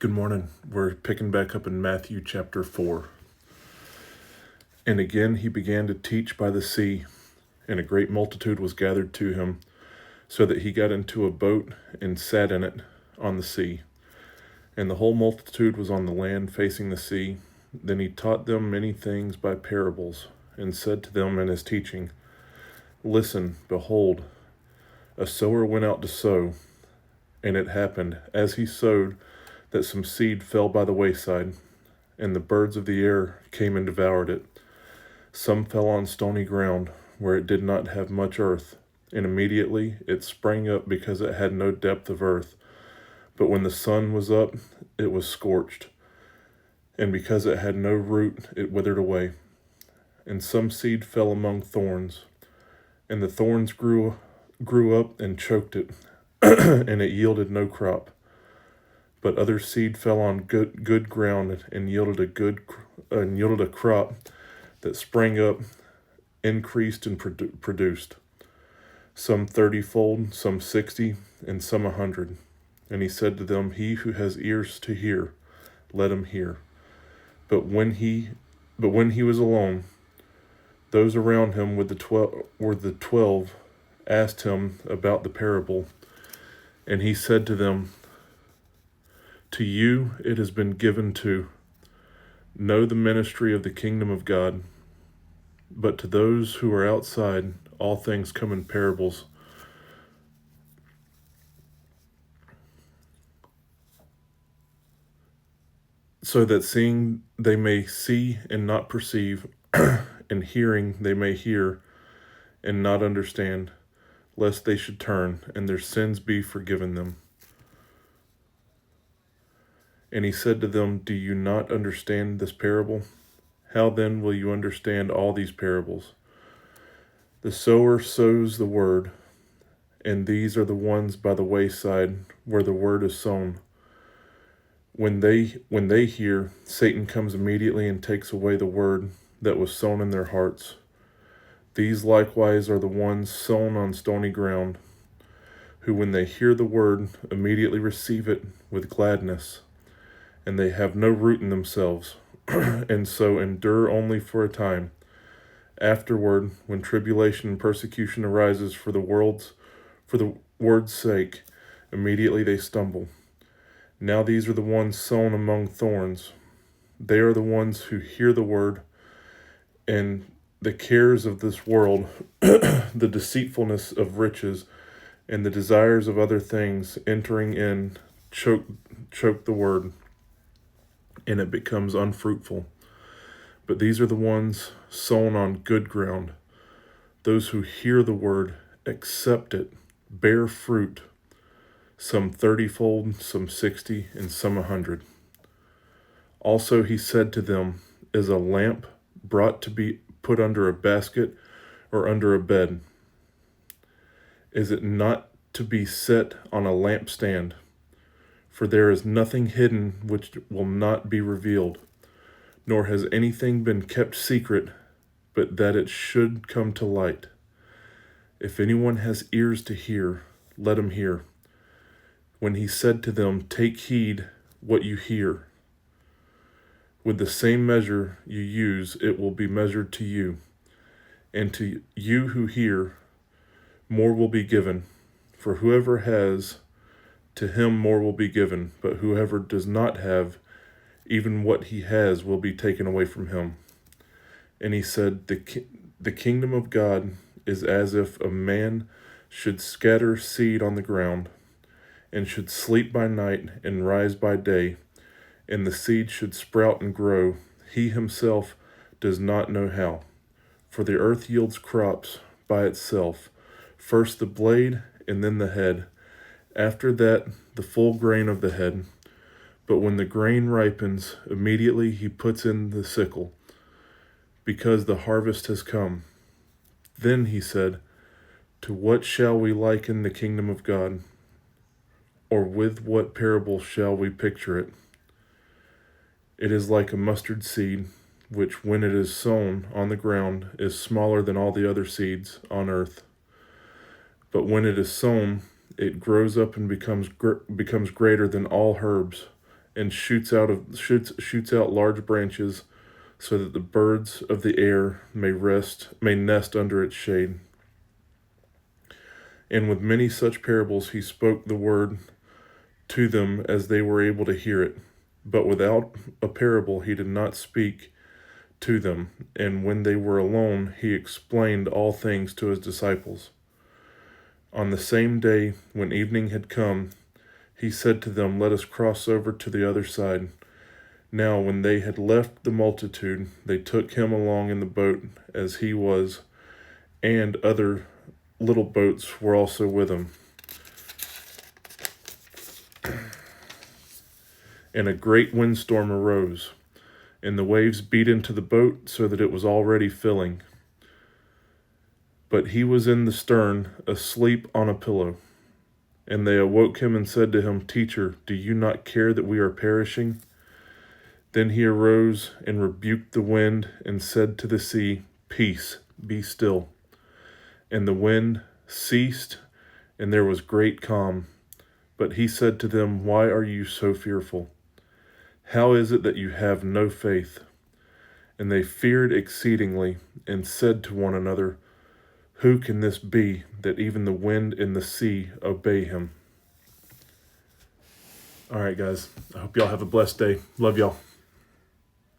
Good morning. We're picking back up in Matthew chapter 4. And again he began to teach by the sea, and a great multitude was gathered to him, so that he got into a boat and sat in it on the sea. And the whole multitude was on the land facing the sea. Then he taught them many things by parables, and said to them in his teaching, Listen, behold, a sower went out to sow, and it happened, as he sowed, that some seed fell by the wayside, and the birds of the air came and devoured it. Some fell on stony ground, where it did not have much earth, and immediately it sprang up because it had no depth of earth. But when the sun was up, it was scorched, and because it had no root, it withered away. And some seed fell among thorns, and the thorns grew up and choked it, and it yielded no crop. But other seed fell on good ground and yielded a crop that sprang up, increased, and produced, some 30-fold, some 60, and some 100. And he said to them, He who has ears to hear, let him hear. But when he was alone, those around him with the 12 asked him about the parable, and he said to them, To you it has been given to know the ministry of the kingdom of God, but to those who are outside, all things come in parables, so that seeing they may see and not perceive, and hearing they may hear and not understand, lest they should turn and their sins be forgiven them. And he said to them, Do you not understand this parable? How then will you understand all these parables? The sower sows the word, and these are the ones by the wayside where the word is sown. When they hear, Satan comes immediately and takes away the word that was sown in their hearts. These likewise are the ones sown on stony ground, who when they hear the word immediately receive it with gladness, and they have no root in themselves, and so endure only for a time. Afterward, when tribulation and persecution arises for the word's sake, immediately they stumble. Now these are the ones sown among thorns. They are the ones who hear the word, and the cares of this world, the deceitfulness of riches, and the desires of other things entering in choke the word, and it becomes unfruitful. But these are the ones sown on good ground, those who hear the word, accept it, bear fruit, some 30-fold, some 60, and some 100. Also he said to them, Is a lamp brought to be put under a basket or under a bed? Is it not to be set on a lampstand? For there is nothing hidden which will not be revealed, nor has anything been kept secret, but that it should come to light. If anyone has ears to hear, let him hear. When he said to them, Take heed what you hear. With the same measure you use, it will be measured to you. And to you who hear, more will be given. For whoever has, to him more will be given. But whoever does not have, even what he has will be taken away from him. And he said, The kingdom of God is as if a man should scatter seed on the ground, and should sleep by night and rise by day, and the seed should sprout and grow. He himself does not know how. For the earth yields crops by itself, first the blade and then the head, after that the full grain of the head. But when the grain ripens, immediately he puts in the sickle, because the harvest has come. Then he said, To what shall we liken the kingdom of God? Or with what parable shall we picture it? It is like a mustard seed, which when it is sown on the ground is smaller than all the other seeds on earth. But when it is sown, it grows up and becomes greater than all herbs, and shoots out large branches, so that the birds of the air may nest under its shade. And with many such parables he spoke the word to them as they were able to hear it. But without a parable he did not speak to them. And when they were alone, he explained all things to his disciples. On the same day, when evening had come, he said to them, "Let us cross over to the other side." Now, when they had left the multitude, they took him along in the boat as he was, and other little boats were also with him. And a great windstorm arose, and the waves beat into the boat so that it was already filling. But he was in the stern, asleep on a pillow. And they awoke him and said to him, "Teacher, do you not care that we are perishing?" Then he arose and rebuked the wind and said to the sea, "Peace, be still." And the wind ceased, and there was great calm. But he said to them, "Why are you so fearful? How is it that you have no faith?" And they feared exceedingly, and said to one another, "Who can this be, that even the wind and the sea obey him?" All right, guys. I hope y'all have a blessed day. Love y'all.